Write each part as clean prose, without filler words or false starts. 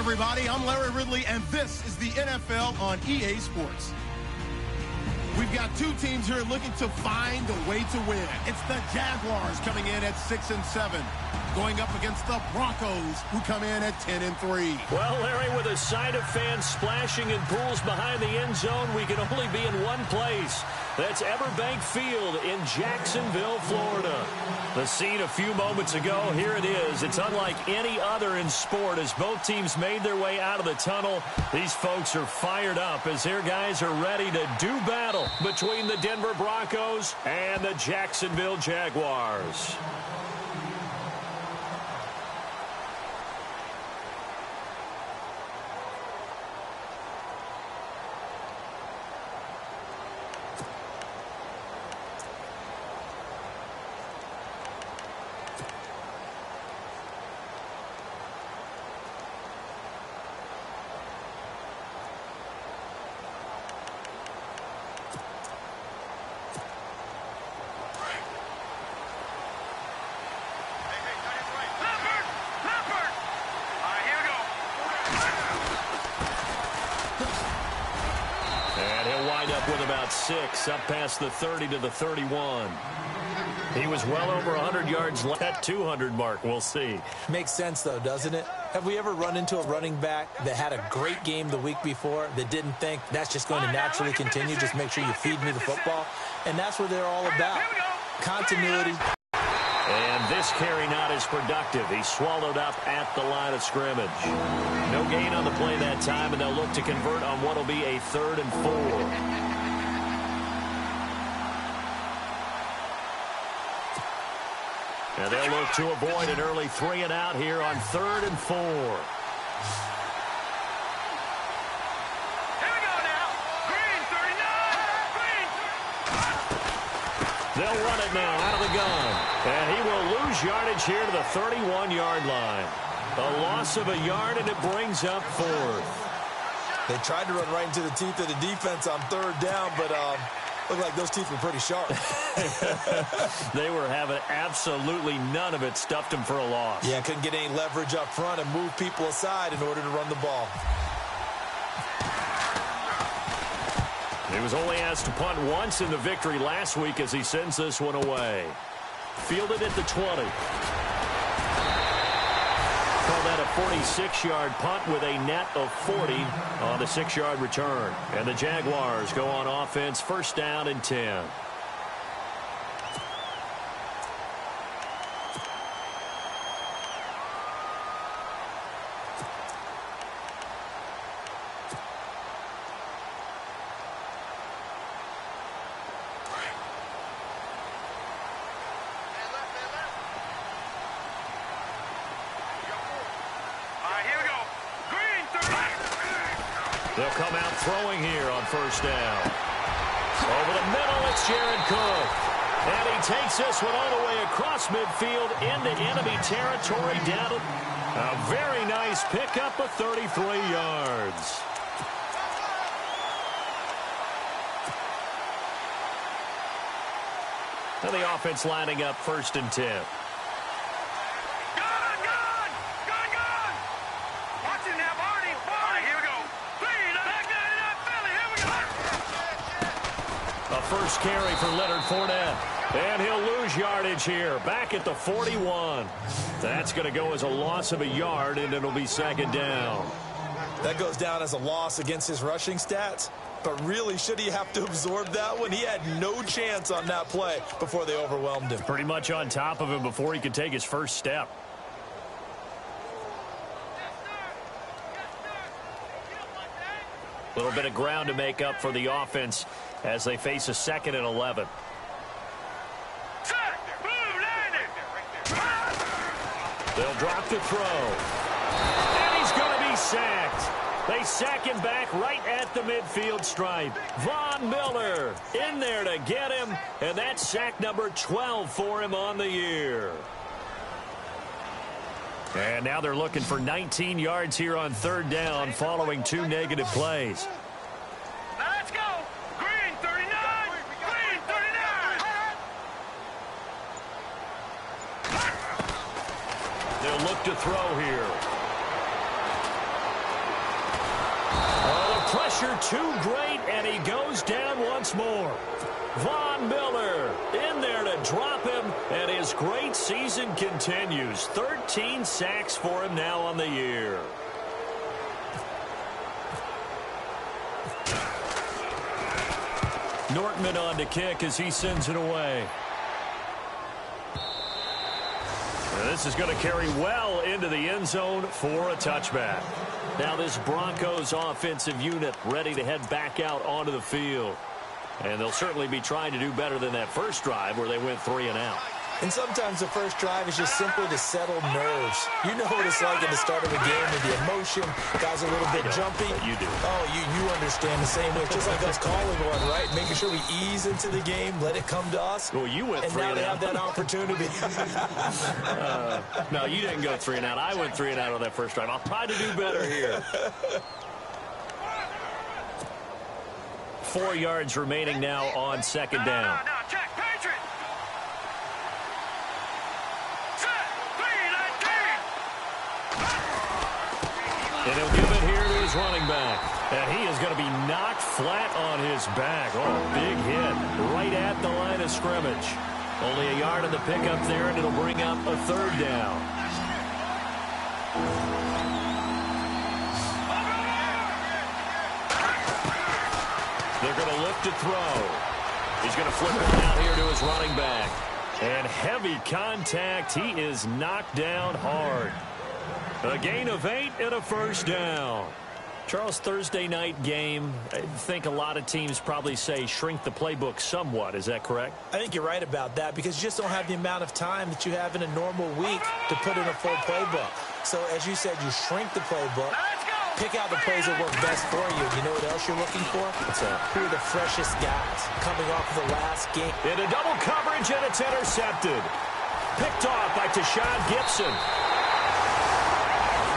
everybody. I'm Larry Ridley, and this is the NFL on EA Sports. We've got two teams here looking to find a way to win. It's the Jaguars coming in at 6-7, going up against the Broncos, who come in at 10-3. Well, Larry, with a sight of fans splashing in pools behind the end zone, we can only be in one place. That's Everbank Field in Jacksonville, Florida. The scene a few moments ago, here it is. It's unlike any other in sport as both teams made their way out of the tunnel. These folks are fired up as their guys are ready to do battle between the Denver Broncos and the Jacksonville Jaguars. With about 6, up past the 30 to the 31. He was well over 100 yards left. That 200 mark, we'll see. Makes sense, though, doesn't it? Have we ever run into a running back that had a great game the week before that didn't think that's just going to naturally continue? Just make sure you feed me the football. And that's what they're all about. Continuity. And this carry not as productive. He swallowed up at the line of scrimmage. No gain on the play that time, and they'll look to convert on what will be a 3rd and 4. And they'll look to avoid an early 3-and-out here on 3rd and 4. Here we go now. Green, 39. Green. They'll run it now out of the gun. And he will lose yardage here to the 31-yard line. A loss of a yard, and it brings up 4th. They tried to run right into the teeth of the defense on 3rd down, but looked like those teeth were pretty sharp. They were having absolutely none of it. Stuffed him for a loss. Yeah, couldn't get any leverage up front and move people aside in order to run the ball. He was only asked to punt once in the victory last week as he sends this one away. Fielded at the 20. Call that a 46-yard punt with a net of 40 on the 6-yard return. And the Jaguars go on offense, 1st down and 10. They'll come out throwing here on 1st down. Over the middle, it's Jared Cook. And he takes this one all the way across midfield into enemy territory down. A very nice pickup of 33 yards. And the offense lining up 1st and 10. First carry for Leonard Fournette. And he'll lose yardage here. Back at the 41. That's going to go as a loss of a yard, and it'll be 2nd down. That goes down as a loss against his rushing stats. But really, should he have to absorb that one? He had no chance on that play before they overwhelmed him. Pretty much on top of him before he could take his first step. A little bit of ground to make up for the offense as they face a 2nd and 11. They'll drop the throw. And he's going to be sacked. They sack him back right at the midfield stripe. Von Miller in there to get him, and that's sack number 12 for him on the year. And now they're looking for 19 yards here on 3rd down following 2 negative plays. Now let's go. Green 39. Green 39. They'll look to throw here. pressure too great, and he goes down once more. Von Miller in there to drop him, and his great season continues. 13 sacks for him now on the year. Nortman on to kick as he sends it away. And this is going to carry well into the end zone for a touchback. Now this Broncos offensive unit ready to head back out onto the field. And they'll certainly be trying to do better than that first drive where they went 3 and out. And sometimes the first drive is just simply to settle nerves. You know what it's like at the start of a game with the emotion. Guys are a little bit jumpy. You do. Oh, you understand the same way. Just like us calling one, right? Making sure we ease into the game, let it come to us. Well, you went 3 and out. And now they have that opportunity. No, you didn't go 3 and out. I went 3 and out on that first drive. I'll try to do better here. 4 yards remaining now on second down. No, check, Patriot. And he'll give it here to his running back. And he is going to be knocked flat on his back. Oh, big hit right at the line of scrimmage. Only a yard on the pickup there, and it'll bring up a third down. They're going to look to throw. He's going to flip it out here to his running back. And heavy contact. He is knocked down hard. A gain of 8 and a first down. Charles, Thursday night game, I think a lot of teams probably say shrink the playbook somewhat. Is that correct? I think you're right about that because you just don't have the amount of time that you have in a normal week to put in a full playbook. So, as you said, you shrink the playbook, pick out the plays that work best for you. You know what else you're looking for? What's that? Who are the freshest guys coming off of the last game? In a double coverage, and it's intercepted. Picked off by Tashawn Gibson.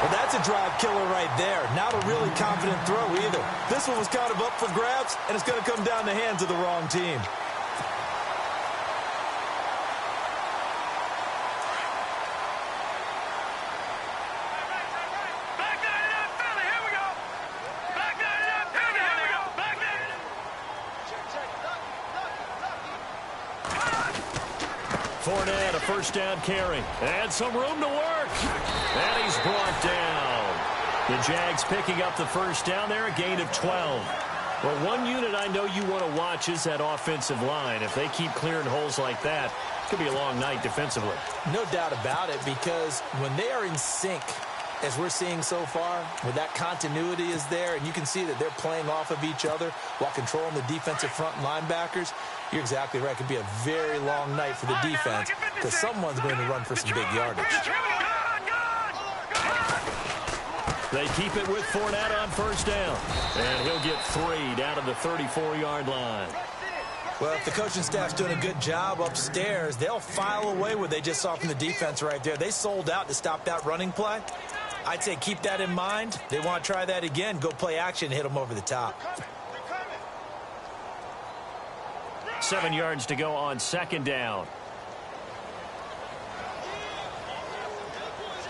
Well, that's a drive killer right there. Not a really confident throw either. This one was kind of up for grabs, and it's going to come down the hands of the wrong team. Fournette, a first down carry. And some room to work. And he's brought down. The Jags picking up the first down there, a gain of 12. Well, one unit I know you want to watch is that offensive line. If they keep clearing holes like that, it could be a long night defensively. No doubt about it, because when they are in sync, as we're seeing so far, where that continuity is there, and you can see that they're playing off of each other while controlling the defensive front linebackers, you're exactly right. It could be a very long night for the defense because someone's going to run for some big yardage. They keep it with Fournette on first down. And he'll get 3 down to the 34-yard line. Well, if the coaching staff's doing a good job upstairs, they'll file away what they just saw from the defense right there. They sold out to stop that running play. I'd say keep that in mind. They want to try that again. Go play action, hit them over the top. 7 yards to go on second down.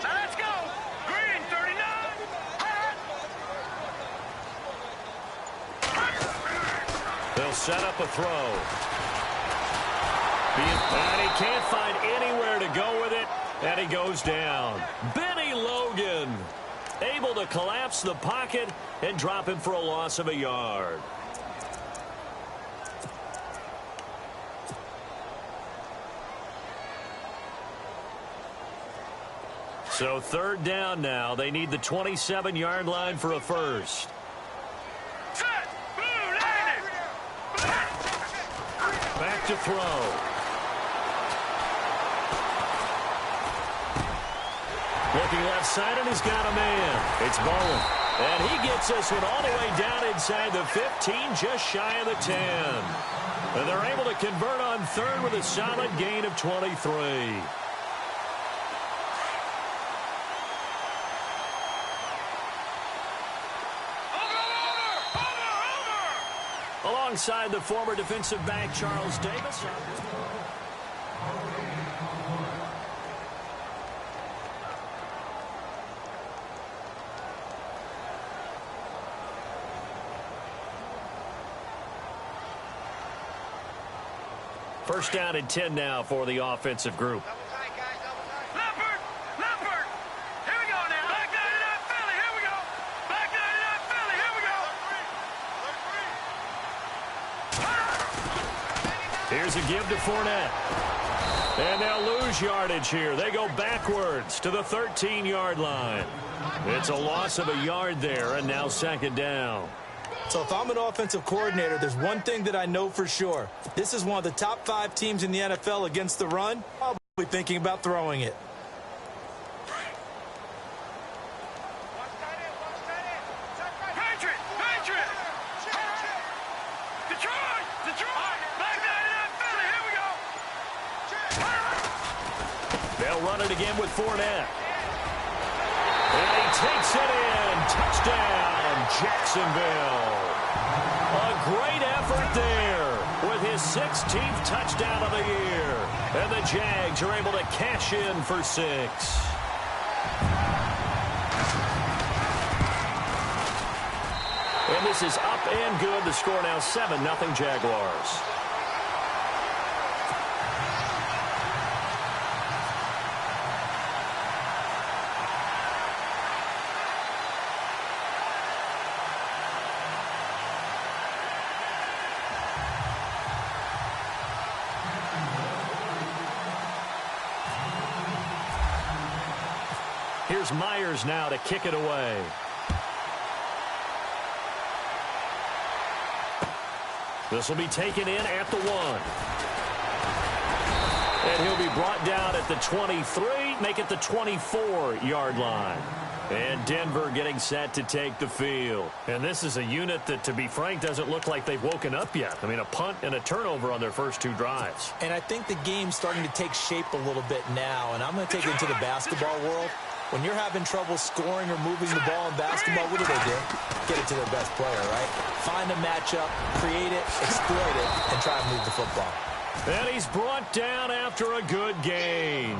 Let's go. Green, 39. They'll set up a throw. And he can't find anywhere to go with it, and he goes down. Benny Logan able to collapse the pocket and drop him for a loss of a yard. So third down now. They need the 27-yard line for a first. Set. Boom, landed. Back to throw. Looking left side, and he's got a man. It's Bowen. And he gets this one all the way down inside the 15, just shy of the 10. And they're able to convert on third with a solid gain of 23. Alongside the former defensive back, Charles Davis. First down and 10 now for the offensive group. Leopard! Leopard! Here we go now. Back 99 Philly. Here we go. Back 99 Philly. Here we go. Here's a give to Fournette. And they'll lose yardage here. They go backwards to the 13-yard line. It's a loss of a yard there, and now second down. So if I'm an offensive coordinator, there's one thing that I know for sure. This is one of the top 5 teams in the NFL against the run. I'll be thinking about throwing it. Patriot! Patriot! Detroit! Detroit! Back 99 Philly. Here we go. They'll run it again with Fournette. And he takes it in. Touchdown, Jacksonville. A great effort there with his 16th touchdown of the year. And the Jags are able to cash in for 6. And this is up and good. The score now 7-0 Jaguars. Here's Myers now to kick it away. This will be taken in at the 1. And he'll be brought down at the 23, make it the 24-yard line. And Denver getting set to take the field. And this is a unit that, to be frank, doesn't look like they've woken up yet. I mean, a punt and a turnover on their first 2 drives. And I think the game's starting to take shape a little bit now. And I'm going to take it into the basketball world. When you're having trouble scoring or moving the ball in basketball, what do? Get it to their best player, right? Find a matchup, create it, exploit it, and try to move the football. And he's brought down after a good gain.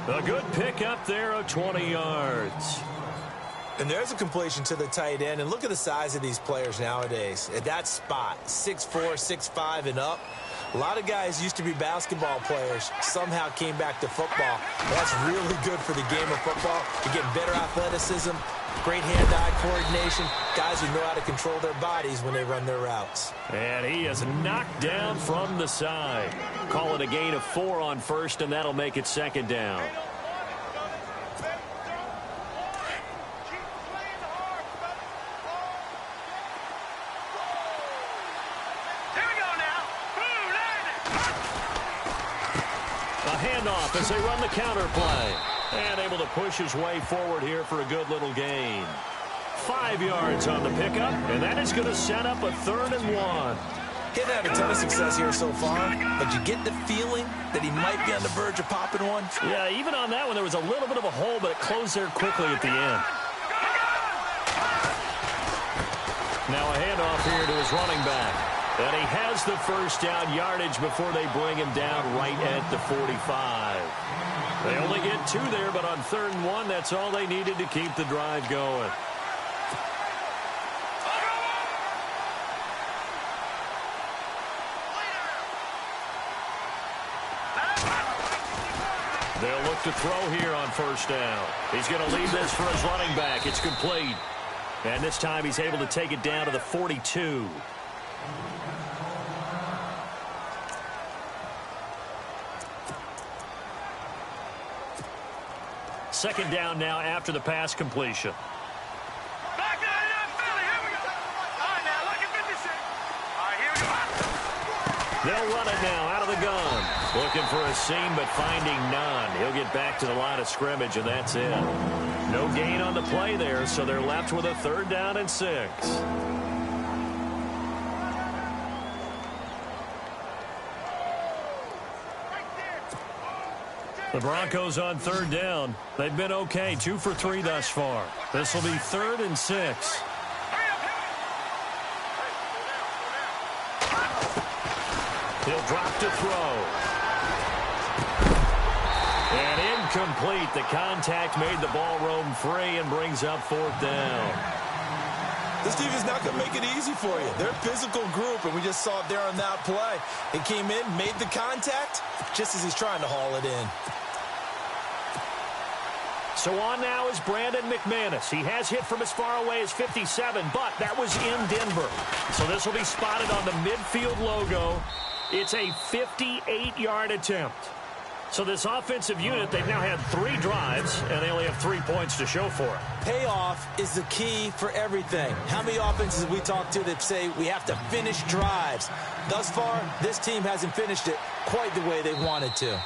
A good pickup there of 20 yards. And there's a completion to the tight end. And look at the size of these players nowadays. At that spot, 6'4", 6'5", and up. A lot of guys used to be basketball players, somehow came back to football. That's really good for the game of football. You're getting better athleticism, great hand-eye coordination, guys who know how to control their bodies when they run their routes. And he is knocked down from the side. Call it a gain of 4 on first, and that'll make it second down. Handoff as they run the counter play. And able to push his way forward here for a good little gain. 5 yards on the pickup, and that is going to set up a 3rd and 1. He hasn't had a ton of success here so far, but you get the feeling that he might be on the verge of popping one. Yeah, even on that one, there was a little bit of a hole, but it closed there quickly at the end. Now a handoff here to his running back. And he has the first down yardage before they bring him down right at the 45. They only get 2 there, but on 3rd and 1, that's all they needed to keep the drive going. They'll look to throw here on first down. He's going to leave this for his running back. It's complete. And this time he's able to take it down to the 42. Second down now after the pass completion. Back 99 Philly. Here we go. All right, now, look at 56. All right, here we go. They'll run it now out of the gun. Looking for a seam, but finding none. He'll get back to the line of scrimmage, and that's it. No gain on the play there, so they're left with a 3rd down and 6. The Broncos on 3rd down. They've been okay, 2 for 3 thus far. This will be 3rd and 6. He'll drop to throw. And incomplete. The contact made the ball roam free and brings up 4th down. This defense is not going to make it easy for you. They're a physical group, and we just saw it there on that play. He came in, made the contact, just as he's trying to haul it in. So on now is Brandon McManus. He has hit from as far away as 57, but that was in Denver. So this will be spotted on the midfield logo. It's a 58-yard attempt. So this offensive unit, they've now had 3 drives, and they only have 3 points to show for it. Payoff is the key for everything. How many offenses have we talked to that say we have to finish drives? Thus far, this team hasn't finished it quite the way they wanted to.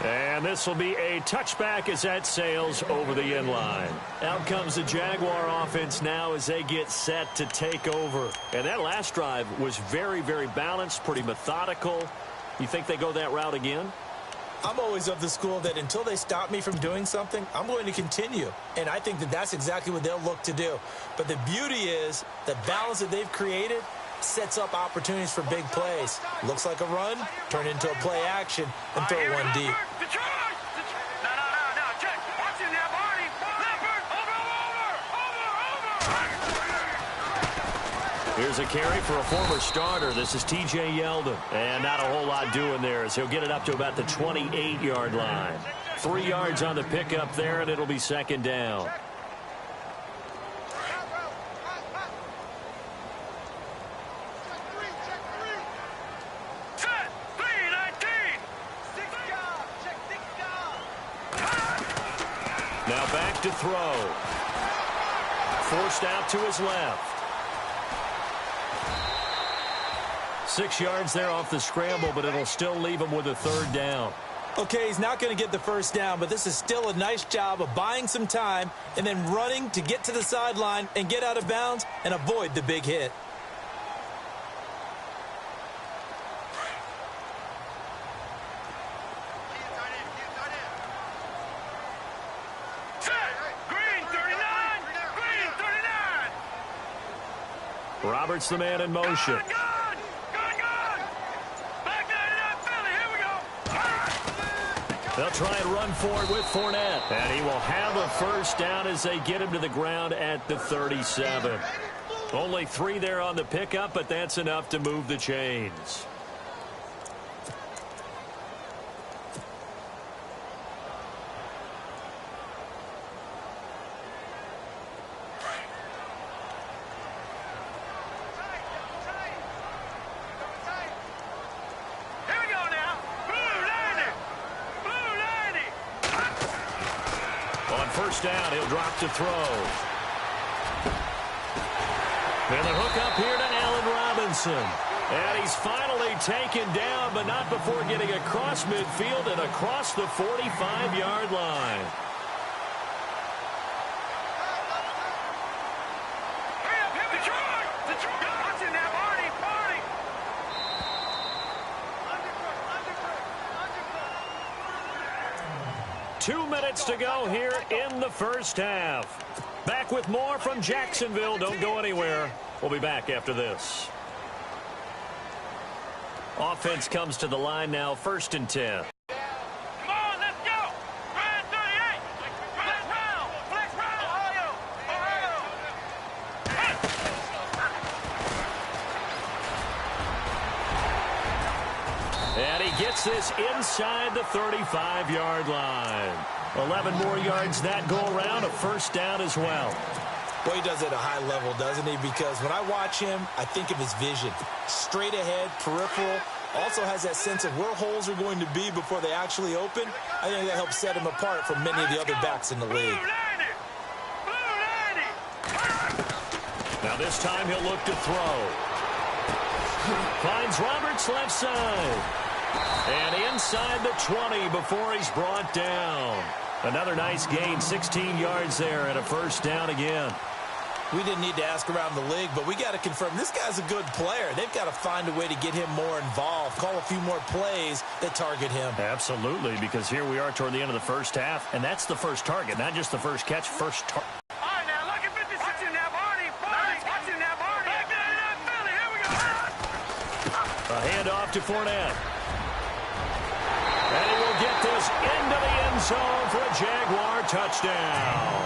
And this will be a touchback as that sails over the end line. Out comes the Jaguar offense now as they get set to take over. And that last drive was very, very balanced, pretty methodical. You think they go that route again? I'm always of the school that until they stop me from doing something, I'm going to continue. And I think that that's exactly what they'll look to do. But the beauty is the balance that they've created sets up opportunities for big plays. Looks like a run, turn it into a play action, and throw one deep. Here's a carry for a former starter. This is T.J. Yeldon. And not a whole lot doing there as he'll get it up to about the 28-yard line. 3 yards on the pickup there, and it'll be second down. Now back to throw. Forced out to his left. 6 yards there off the scramble, but it'll still leave him with a third down. Okay, he's not going to get the first down, but this is still a nice job of buying some time and then running to get to the sideline and get out of bounds and avoid the big hit. Roberts the man in motion. They'll try and run forward with Fournette. And he will have a first down as they get him to the ground at the 37. Only 3 there on the pickup, but that's enough to move the chains. First down, he'll drop to throw. And the hook up here to Allen Robinson. And he's finally taken down, but not before getting across midfield and across the 45-yard line. Two minutes to go here in the first half. Back with more from Jacksonville. Don't go anywhere. We'll be back after this. Offense comes to the line now, 1st and 10. Come on, let's go. Ryan 38. Flex round. Flex round. Ohio. And he gets this inside the 35-yard line. 11 more yards that go around, a first down as well. Well, he does it at a high level, doesn't he? Because when I watch him, I think of his vision. Straight ahead, peripheral. Also has that sense of where holes are going to be before they actually open. I think that helps set him apart from many of the other backs in the league. Now this time he'll look to throw. Finds Roberts left side. And inside the 20 before he's brought down. Another nice gain, 16 yards there and a first down again. We didn't need to ask around the league, but we got to confirm this guy's a good player. They've got to find a way to get him more involved, call a few more plays that target him. Absolutely, because here we are toward the end of the first half, and that's the first target, not just the first catch, first target. All right, now look at 56. Watching that Barney. Watching that Barney. Back there in that Philly. Here we go. A handoff to Fournette. And he will get this into the end zone for a Jaguar touchdown.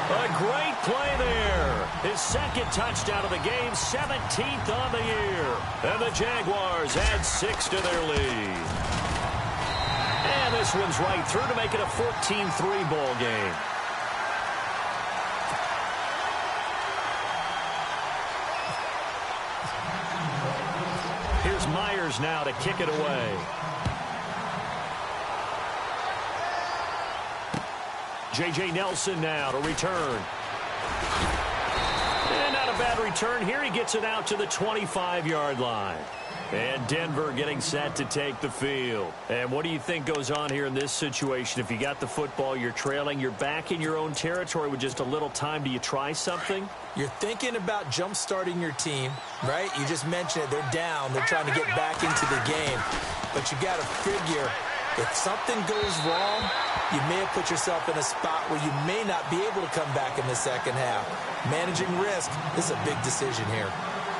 A great play there. His second touchdown of the game, 17th on the year. And the Jaguars add 6 to their lead. And this one's right through to make it a 14-3 ball game. Here's Myers now to kick it away. J.J. Nelson now to return. And not a bad return here. He gets it out to the 25-yard line. And Denver getting set to take the field. And what do you think goes on here in this situation? If you got the football, you're trailing, you're back in your own territory with just a little time. Do you try something? You're thinking about jump-starting your team, right? You just mentioned it. They're down. They're trying to get back into the game. But you got to figure, if something goes wrong, you may have put yourself in a spot where you may not be able to come back in the second half. Managing risk is a big decision here.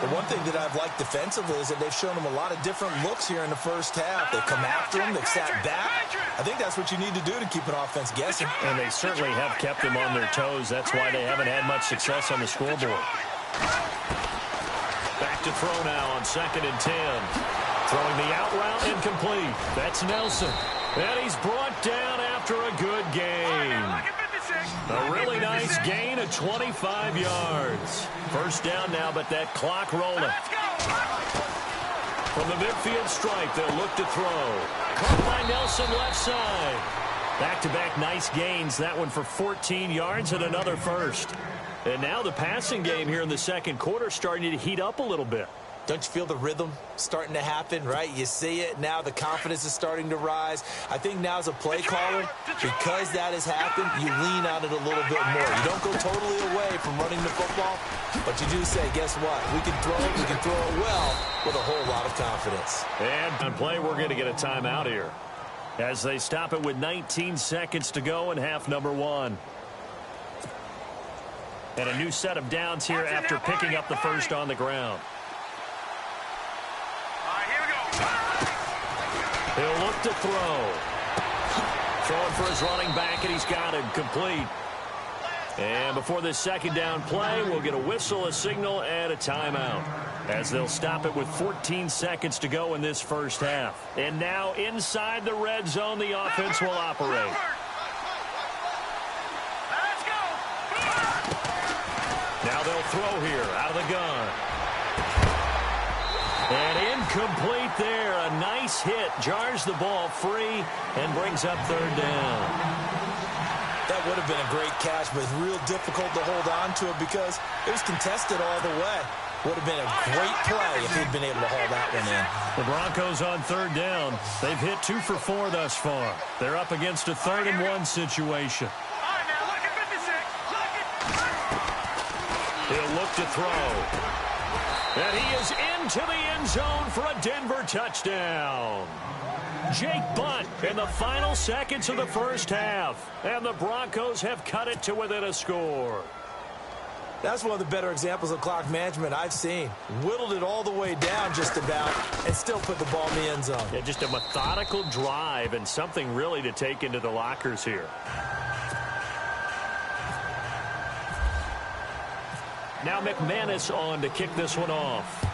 The one thing that I've liked defensively is that they've shown them a lot of different looks here in the first half. They've come after them. They've sat back. I think that's what you need to do to keep an offense guessing. And they certainly have kept them on their toes. That's why they haven't had much success on the scoreboard. Back to throw now on 2nd and 10. Throwing the out route incomplete. That's Nelson. And he's brought down after a good gain. A really nice gain of 25 yards. First down now, but that clock rolling. From the midfield stripe, they'll look to throw. Caught by Nelson left side. Back-to-back nice gains. That one for 14 yards and another first. And now the passing game here in the second quarter starting to heat up a little bit. Don't you feel the rhythm starting to happen, right? You see it. Now the confidence is starting to rise. I think now as a play caller, because that has happened, you lean on it a little bit more. You don't go totally away from running the football, but you do say, guess what? We can throw it. We can throw it well with a whole lot of confidence. And on play, we're going to get a timeout here as they stop it with 19 seconds to go in half number 1. And a new set of downs here after picking up the first on the ground. He'll look to throw. Throwing for his running back, and he's got it complete. And before this second down play, we'll get a whistle, a signal, and a timeout, as they'll stop it with 14 seconds to go in this first half. And now inside the red zone, the offense will operate. Now they'll throw here out of the gun. And incomplete there. A nice hit. Jars the ball free and brings up third down. That would have been a great catch, but it's real difficult to hold on to it because it was contested all the way. Would have been a great play if he'd been able to haul that one in. The Broncos on third down. They've hit 2 for 4 thus far. They're up against a 3rd and 1 situation. He'll look to throw. And he is into the end zone for a Denver touchdown. Jake Butt in the final seconds of the first half. And the Broncos have cut it to within a score. That's one of the better examples of clock management I've seen. Whittled it all the way down just about and still put the ball in the end zone. Yeah, just a methodical drive and something really to take into the lockers here. Now McManus on to kick this one off.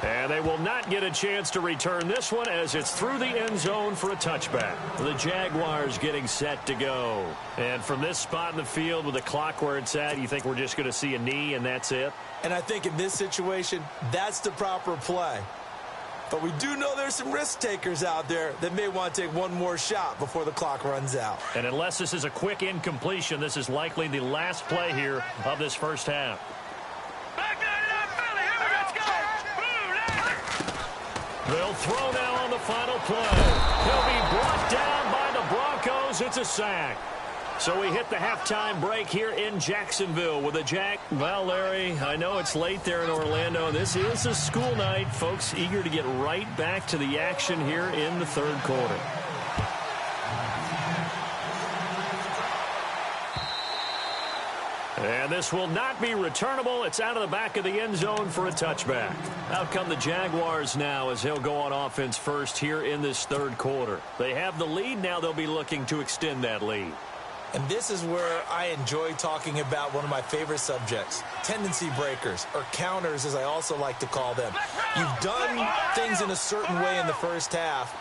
And they will not get a chance to return this one as it's through the end zone for a touchback. The Jaguars getting set to go. And from this spot in the field with the clock where it's at, you think we're just going to see a knee and that's it? And I think in this situation, that's the proper play. But we do know there's some risk takers out there that may want to take one more shot before the clock runs out. And unless this is a quick incompletion, this is likely the last play here of this first half. They'll throw now on the final play. He'll be brought down by the Broncos. It's a sack. So we hit the halftime break here in Jacksonville with a Jack. Well, Larry, I know it's late there in Orlando. This is a school night. Folks eager to get right back to the action here in the third quarter. And this will not be returnable. It's out of the back of the end zone for a touchback. Out come the Jaguars now as he'll go on offense first here in this third quarter. They have the lead. Now they'll be looking to extend that lead. And this is where I enjoy talking about one of my favorite subjects, tendency breakers, or counters as I also like to call them. You've done things in a certain way in the first half,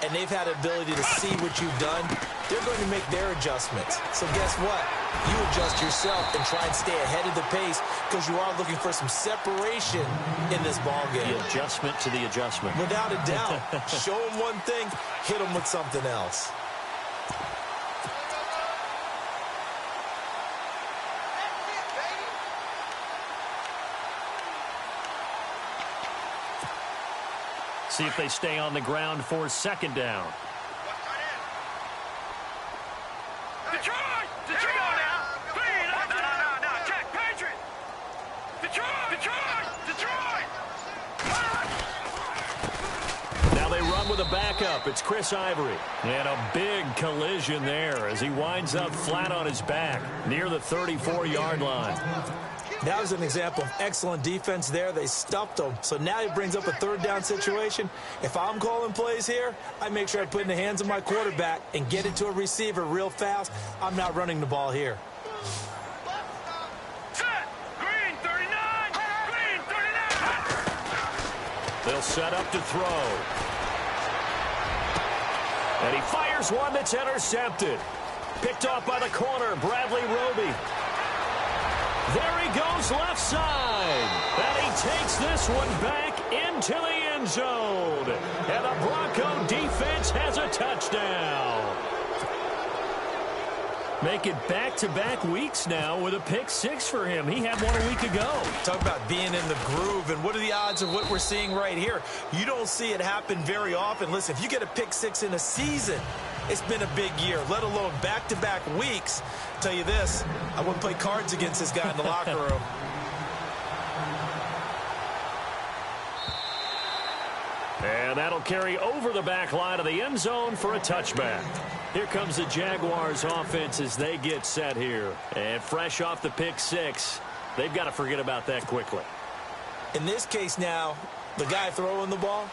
and they've had the ability to see what you've done. They're going to make their adjustments. So guess what? You adjust yourself and try and stay ahead of the pace because you are looking for some separation in this ball game. The adjustment to the adjustment. Without a doubt. Show them one thing, hit them with something else. See if they stay on the ground for second down. Detroit! Detroit now! No. Check, Patriot! Detroit! Now they run with a backup. It's Chris Ivory. And a big collision there as he winds up flat on his back near the 34-yard line. That was an example of excellent defense there. They stuffed him. So now he brings up a third down situation. If I'm calling plays here, I make sure I put it in the hands of my quarterback and get it to a receiver real fast. I'm not running the ball here. Set! Green 39! Green 39! They'll set up to throw. And he fires one that's intercepted. Picked off by the corner, Bradley Roby. There he goes left side. And he takes this one back into the end zone. And the Bronco defense has a touchdown. Make it back-to-back weeks now with a pick six for him. He had one a week ago. Talk about being in the groove, and what are the odds of what we're seeing right here? You don't see it happen very often. Listen, if you get a pick six in a season, it's been a big year, let alone back-to-back weeks. I'll tell you this, I wouldn't play cards against this guy in the locker room. And that'll carry over the back line of the end zone for a touchback. Here comes the Jaguars offense as they get set here. And fresh off the pick six, they've got to forget about that quickly. In this case now, the guy throwing the ball,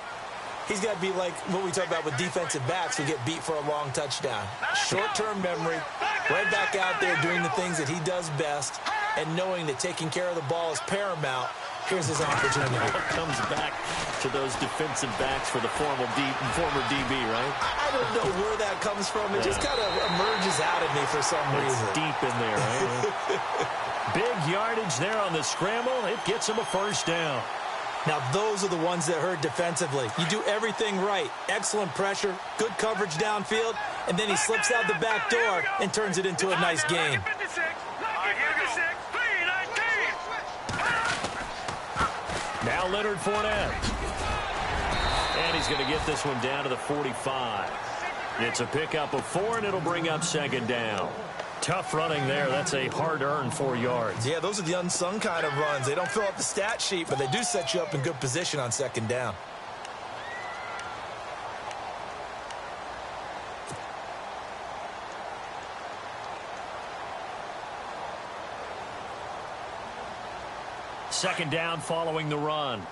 he's got to be like what we talk about with defensive backs who get beat for a long touchdown. Short-term memory, right back out there doing the things that he does best, and knowing that taking care of the ball is paramount. Here's his opportunity. Comes back to those defensive backs for the former DB, right? I don't know where that comes from. It just kind of emerges out of me for some reason. It's deep in there, right? Big yardage there on the scramble. It gets him a first down. Now, those are the ones that hurt defensively. You do everything right. Excellent pressure, good coverage downfield, and then he slips out the back door and turns it into a nice gain. Now Leonard Fournette. And he's going to get this one down to the 45. It's a pickup of 4, and it'll bring up second down. Tough running there. That's a hard-earned 4 yards. Yeah, those are the unsung kind of runs. They don't fill up the stat sheet, but they do set you up in good position on second down. Second down following the run.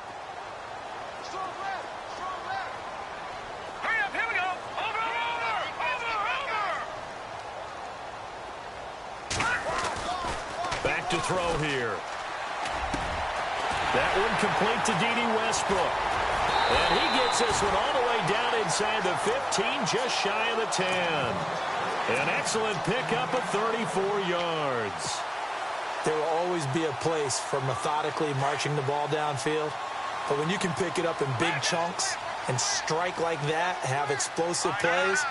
Hurry up, here we go. Over. Back to throw here. That one complete to D.D. Westbrook. And he gets this one all the way down inside the 15, just shy of the 10. An excellent pickup of 34 yards. There will always be a place for methodically marching the ball downfield. But when you can pick it up in big chunks and strike like that, have explosive plays,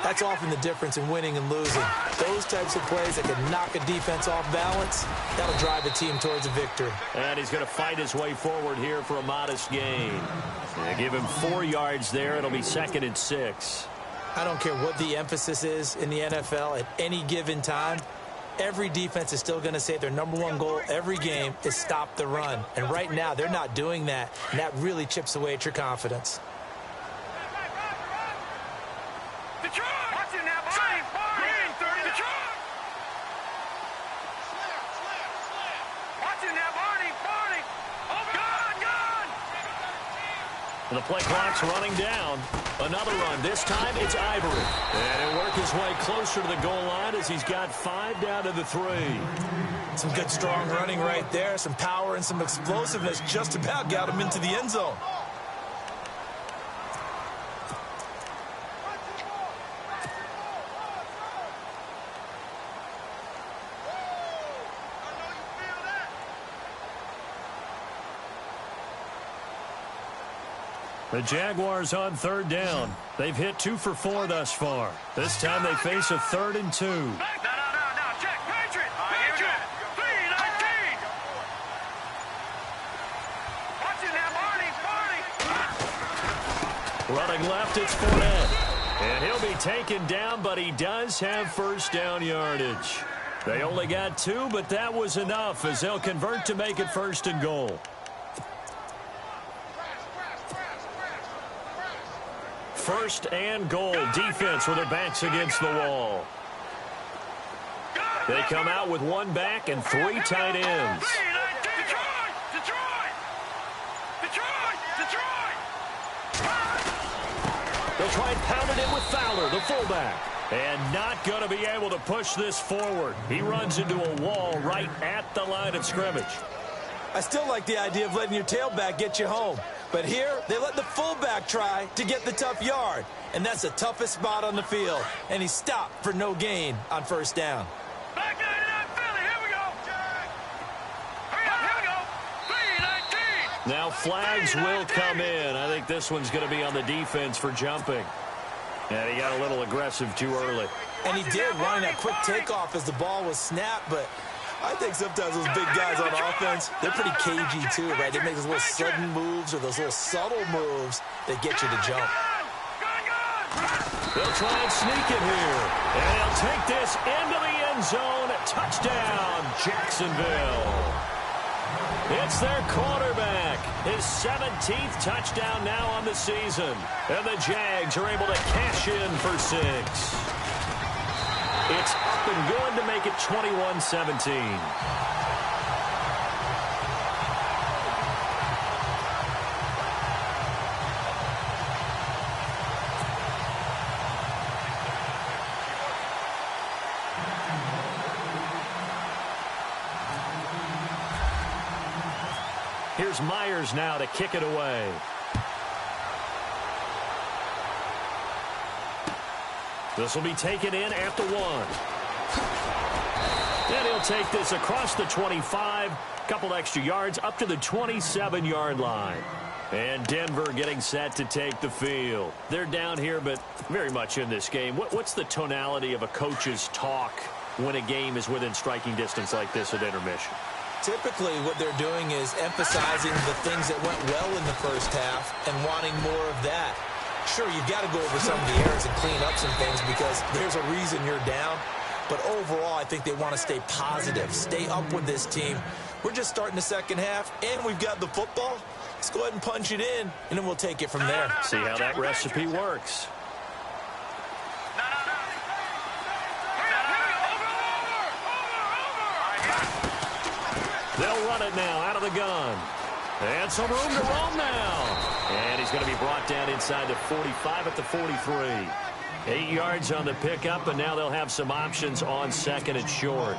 that's often the difference in winning and losing. Those types of plays that can knock a defense off balance, that'll drive a team towards a victory. And he's going to fight his way forward here for a modest gain. They give him 4 yards there. It'll be 2nd and 6. I don't care what the emphasis is in the NFL at any given time. Every defense is still going to say their #1 goal every game is stop the run. And right now, they're not doing that, and that really chips away at your confidence. Detroit! Watch it now, Green 30, Detroit! The play clock's running down. Another run. This time it's Ivory. And he'll work his way closer to the goal line as he's got 5 down to the 3. Some good, strong running right there. Some power and some explosiveness just about got him into the end zone. The Jaguars on 3rd down. They've hit 2 for 4 thus far. This time they face a 3rd and 2. No, check, Patriot! Patriot! 3-19! Watch it now, Barney! Running left, it's Fournette. And he'll be taken down, but he does have 1st down yardage. They only got 2, but that was enough as they'll convert to make it 1st and goal. 1st and goal. Defense with their backs against the wall. They come out with 1 back and 3 tight ends. They'll try and pound it in with Fowler, the fullback. And not going to be able to push this forward. He runs into a wall right at the line of scrimmage. I still like the idea of letting your tailback get you home. But here, they let the fullback try to get the tough yard. And that's the toughest spot on the field. And he stopped for no gain on 1st down. Back 99, Philly, here we go. Hurry up, here we go. 3-19. Now flags will come in. I think this one's going to be on the defense for jumping. And he got a little aggressive too early. And he did, wanting that quick takeoff as the ball was snapped, but I think sometimes those big guys on offense, they're pretty cagey too, right? They make those little sudden moves or those little subtle moves that get you to jump. They'll try and sneak it here. And he'll take this into the end zone. Touchdown, Jacksonville. It's their quarterback. His 17th touchdown now on the season. And the Jags are able to cash in for 6. It's up and good to make it 21-17. Here's Myers now to kick it away. This will be taken in at the 1. And he'll take this across the 25. Couple extra yards up to the 27-yard line. And Denver getting set to take the field. They're down here, but very much in this game. What's the tonality of a coach's talk when a game is within striking distance like this at intermission? Typically, what they're doing is emphasizing the things that went well in the first half and wanting more of that. Sure, you've got to go over some of the errors and clean up some things because there's a reason you're down. But overall, I think they want to stay positive, stay up with this team. We're just starting the second half, and we've got the football. Let's go ahead and punch it in, and then we'll take it from there. See how that recipe works. They'll run it now out of the gun. And some room to roam now. And he's going to be brought down inside the 45 at the 43. 8 yards on the pickup, and now they'll have some options on 2nd and short.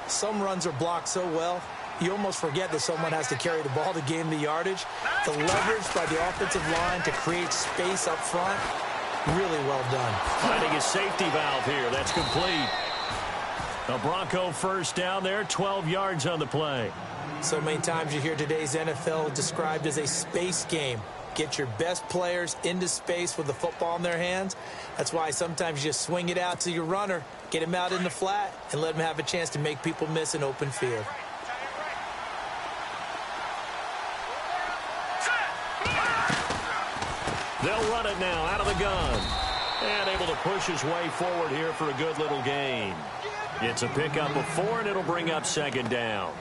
Some runs are blocked so well, you almost forget that someone has to carry the ball to gain the yardage. The leverage by the offensive line to create space up front, really well done. Finding a safety valve here. That's complete. A Bronco 1st down there, 12 yards on the play. So many times you hear today's NFL described as a space game. Get your best players into space with the football in their hands. That's why sometimes you just swing it out to your runner, get him out in the flat, and let him have a chance to make people miss an open field. They'll run it now out of the gun. And able to push his way forward here for a good little gain. It's a pickup of 4, and it'll bring up 2nd down.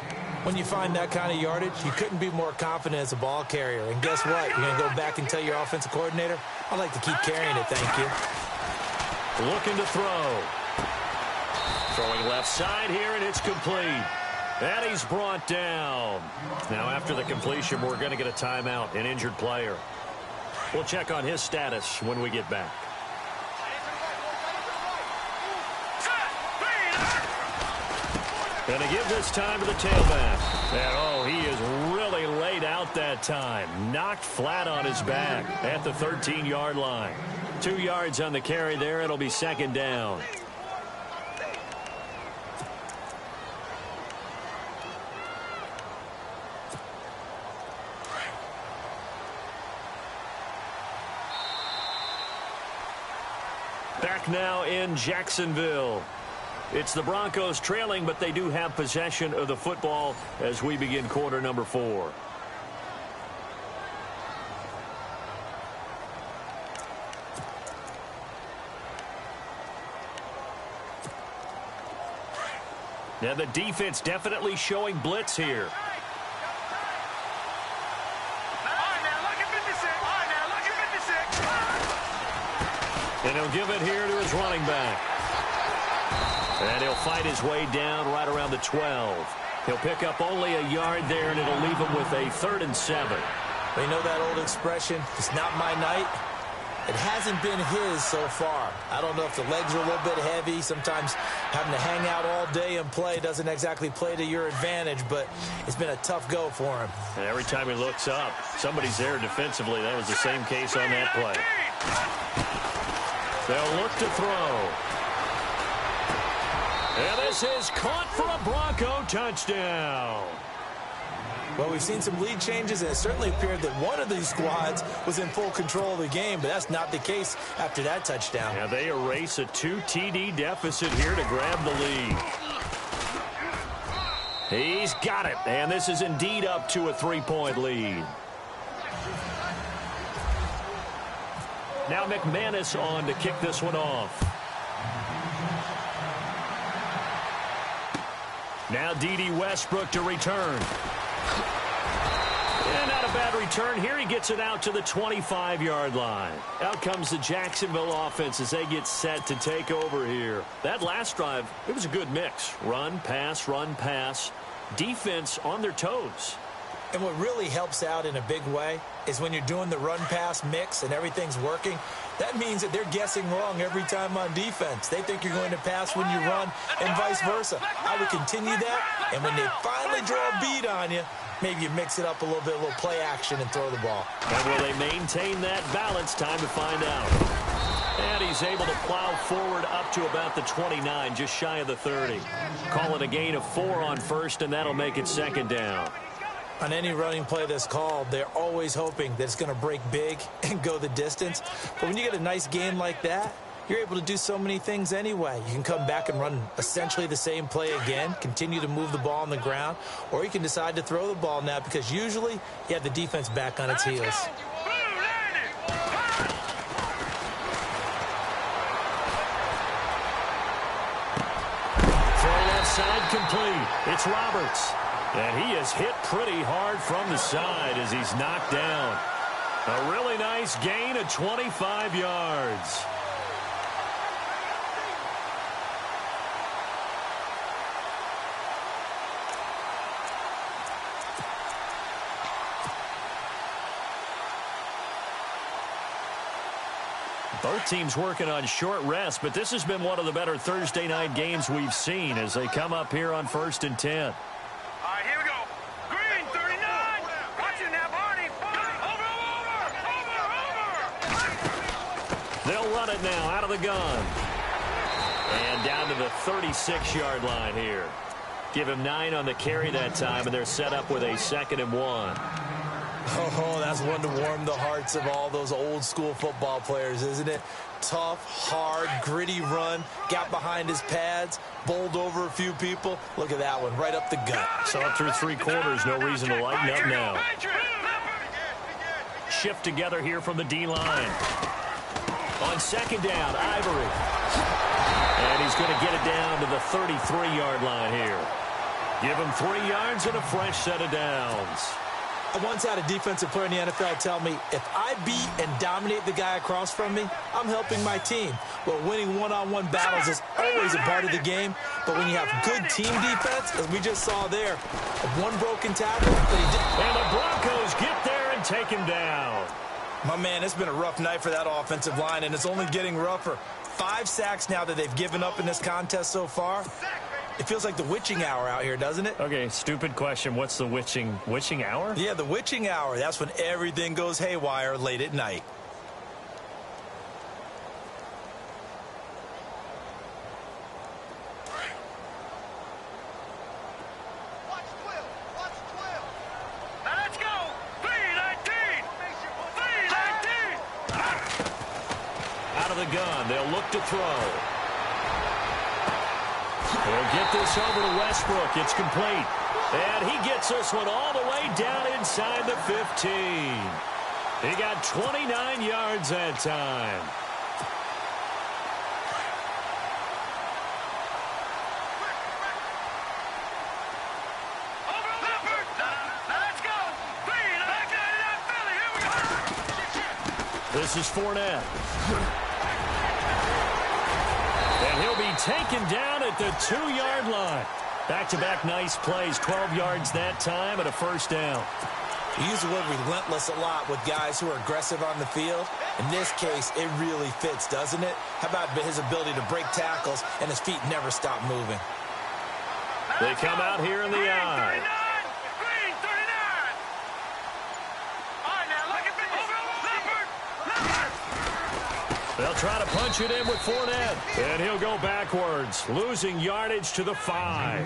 When you find that kind of yardage, you couldn't be more confident as a ball carrier. And guess what? You're going to go back and tell your offensive coordinator, I'd like to keep carrying it, thank you. Looking to throw. Throwing left side here, and it's complete. And he's brought down. Now, after the completion, we're going to get a timeout, an injured player. We'll check on his status when we get back. And to give this time to the tailback. And, oh, he is really laid out that time. Knocked flat on his back at the 13-yard line. 2 yards on the carry there. It'll be second down. Back now in Jacksonville. It's the Broncos trailing, but they do have possession of the football as we begin quarter number 4. Now the defense definitely showing blitz here. And he'll give it here to his running back. And he'll fight his way down right around the 12. He'll pick up only a yard there, and it'll leave him with a 3rd and 7. Well, you know that old expression, it's not my night? It hasn't been his so far. I don't know if the legs are a little bit heavy. Sometimes having to hang out all day and play doesn't exactly play to your advantage, but it's been a tough go for him. And every time he looks up, somebody's there defensively. That was the same case on that play. They'll look to throw. And this is caught for a Bronco touchdown. Well, we've seen some lead changes, and it certainly appeared that one of these squads was in full control of the game, but that's not the case after that touchdown. Yeah, they erase a 2 TD deficit here to grab the lead. He's got it, and this is indeed up to a 3-point lead. Now McManus on to kick this one off. Now D.D. Westbrook to return. And not a bad return here. He gets it out to the 25-yard line. Out comes the Jacksonville offense as they get set to take over here. That last drive, it was a good mix. Run, pass, defense on their toes. And what really helps out in a big way is when you're doing the run-pass mix and everything's working, that means that they're guessing wrong every time on defense. They think you're going to pass when you run and vice versa. I would continue that, and when they finally draw a beat on you, maybe you mix it up a little bit, a little play action and throw the ball. And will they maintain that balance? Time to find out. And he's able to plow forward up to about the 29, just shy of the 30. Call it a gain of 4 on first, and that'll make it second down. On any running play that's called, they're always hoping that it's going to break big and go the distance. But when you get a nice gain like that, you're able to do so many things anyway. You can come back and run essentially the same play again, continue to move the ball on the ground, or you can decide to throw the ball now because usually you have the defense back on its heels. Throw left side complete. It's Roberts. And he is hit pretty hard from the side as he's knocked down. A really nice gain of 25 yards. Both teams working on short rest, but this has been one of the better Thursday night games we've seen as they come up here on 1st and 10. They'll run it now out of the gun. And down to the 36-yard line here. Give him 9 on the carry that time, and they're set up with a 2nd and 1. Oh, that's one to warm the hearts of all those old-school football players, isn't it? Tough, hard, gritty run. Got behind his pads, bowled over a few people. Look at that one, right up the gut. So up through 3 quarters, no reason to lighten up now. Shift together here from the D-line. On 2nd down, Ivory. And he's going to get it down to the 33-yard line here. Give him 3 yards and a fresh set of downs. I once had a defensive player in the NFL tell me, if I beat and dominate the guy across from me, I'm helping my team. Well, winning one-on-one battles is always a part of the game, but when you have good team defense, as we just saw there, one broken tackle, but he did. And the Broncos get there and take him down. My man, it's been a rough night for that offensive line, and it's only getting rougher. 5 sacks now that they've given up in this contest so far. It feels like the witching hour out here, doesn't it? Okay, stupid question. What's the witching hour? Yeah, the witching hour. That's when everything goes haywire late at night. Now let's go. 3-19. 3-19. Out of the gun. They'll look to throw. They'll get this over to Westbrook. It's complete. And he gets this one all the way down inside the 15. He got 29 yards that time. Over Leopard. Now let's go. 3-19. Philly. Here we go. This is Fournette. And he'll be taken down at the 2-yard line. Back-to-back nice plays, 12 yards that time and a first down. We use the word relentless a lot with guys who are aggressive on the field. In this case, it really fits, doesn't it? How about his ability to break tackles and his feet never stop moving? They come out here in the eye. Green 39. All right, now look at this. Leopard. They'll try to punch it in with Fournette. And he'll go backwards, losing yardage to the 5.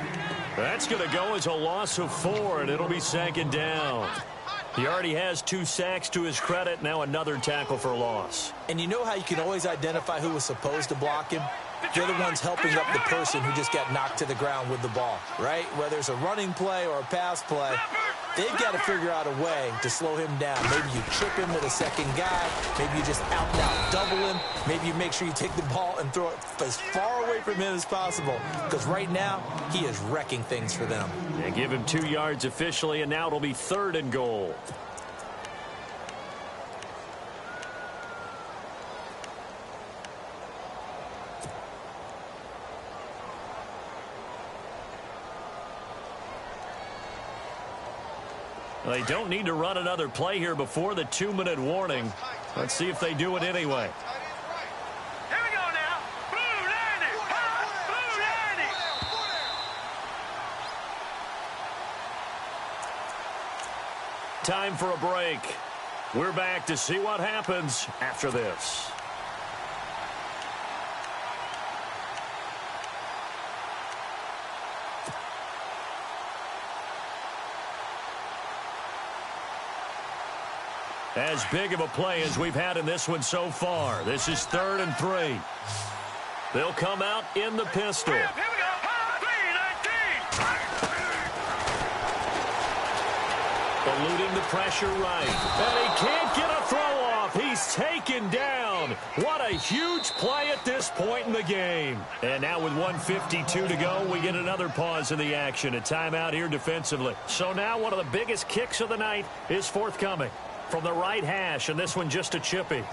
That's going to go as a loss of 4, and it'll be 2nd down. He already has 2 sacks to his credit. Now another tackle for loss. And you know how you can always identify who was supposed to block him? They're the ones helping up the person who just got knocked to the ground with the ball, right? Whether it's a running play or a pass play, they've got to figure out a way to slow him down. Maybe you trip him with a second guy. Maybe you just out-and-out double him. Maybe you make sure you take the ball and throw it as far away from him as possible. Because right now, he is wrecking things for them. They give him 2 yards officially, and now it'll be 3rd and goal. They don't need to run another play here before the 2-minute warning. Let's see if they do it anyway. Here we go now. Blue 90. Blue 90. Time for a break. We're back to see what happens after this. As big of a play as we've had in this one so far. This is 3rd and 3. They'll come out in the pistol. Here we go. 3-19. Eluding the pressure right. And he can't get a throw off. He's taken down. What a huge play at this point in the game. And now with 1:52 to go, we get another pause in the action. A timeout here defensively. So now one of the biggest kicks of the night is forthcoming. From the right hash, and this one just a chippy.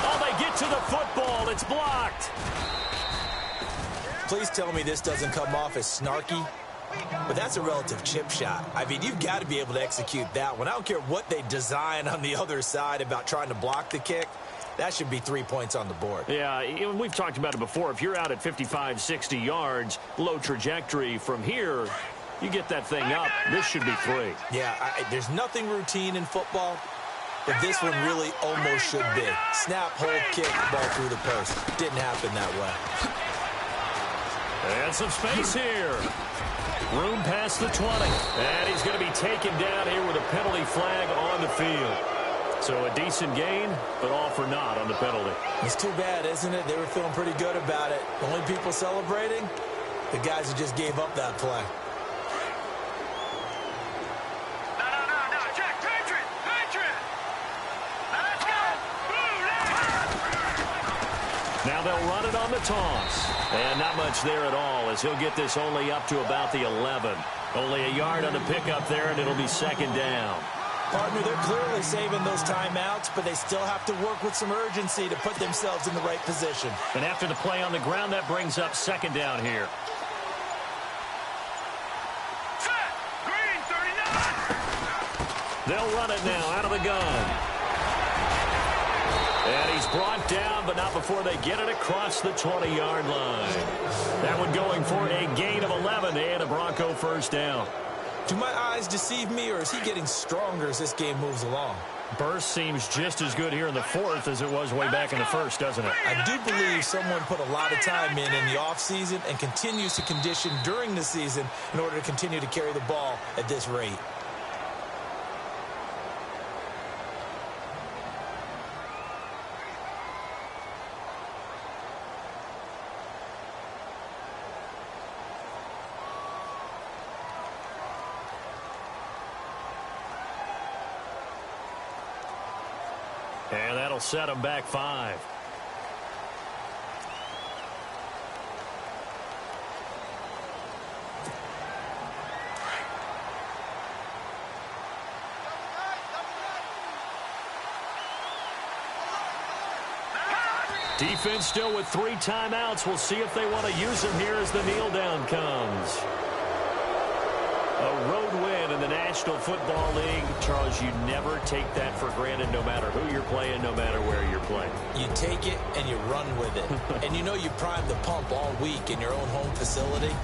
Oh, they get to the football. It's blocked. Please tell me this doesn't come off as snarky, but that's a relative chip shot. I mean, you've got to be able to execute that one. I don't care what they design on the other side about trying to block the kick. That should be 3 points on the board. Yeah, we've talked about it before. If you're out at 55, 60 yards, low trajectory from here, you get that thing up, this should be 3. Yeah, there's nothing routine in football, but this one really almost should be. Snap, hold, kick, ball through the post. Didn't happen that way. And some space here. Room past the 20. And he's going to be taken down here with a penalty flag on the field. So a decent gain, but all for naught on the penalty. It's too bad, isn't it? They were feeling pretty good about it. The only people celebrating, the guys who just gave up that play. Now they'll run it on the toss. And not much there at all as he'll get this only up to about the 11. Only a yard on the pickup there, and it'll be second down. Partner, they're clearly saving those timeouts, but they still have to work with some urgency to put themselves in the right position. And after the play on the ground, that brings up second down here. Set. Green, 39. They'll run it now out of the gun. And he's brought down, but not before they get it across the 20-yard line. That one going for a gain of 11 and a Bronco first down. Do my eyes deceive me, or is he getting stronger as this game moves along? Burst seems just as good here in the fourth as it was way back in the first, doesn't it? I do believe someone put a lot of time in the offseason and continues to condition during the season in order to continue to carry the ball at this rate. And that'll set them back 5. Defense still with 3 timeouts. We'll see if they want to use them here as the kneel down comes. A road win in the National Football League. Charles, you never take that for granted no matter who you're playing, no matter where you're playing. You take it and you run with it. And you know you primed the pump all week in your own home facility.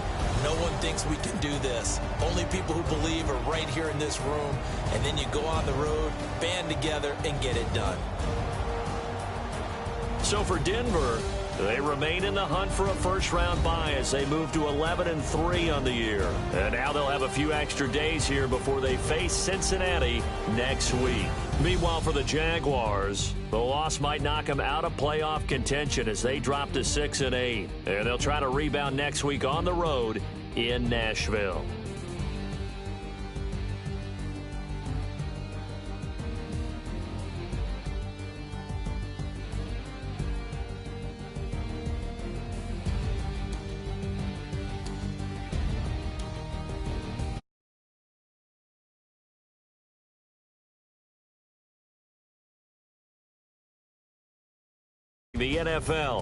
No one thinks we can do this. Only people who believe are right here in this room. And then you go on the road, band together, and get it done. So for Denver, they remain in the hunt for a first-round bye as they move to 11-3 on the year. And now they'll have a few extra days here before they face Cincinnati next week. Meanwhile, for the Jaguars, the loss might knock them out of playoff contention as they drop to 6-8. And they'll try to rebound next week on the road in Nashville. The NFL.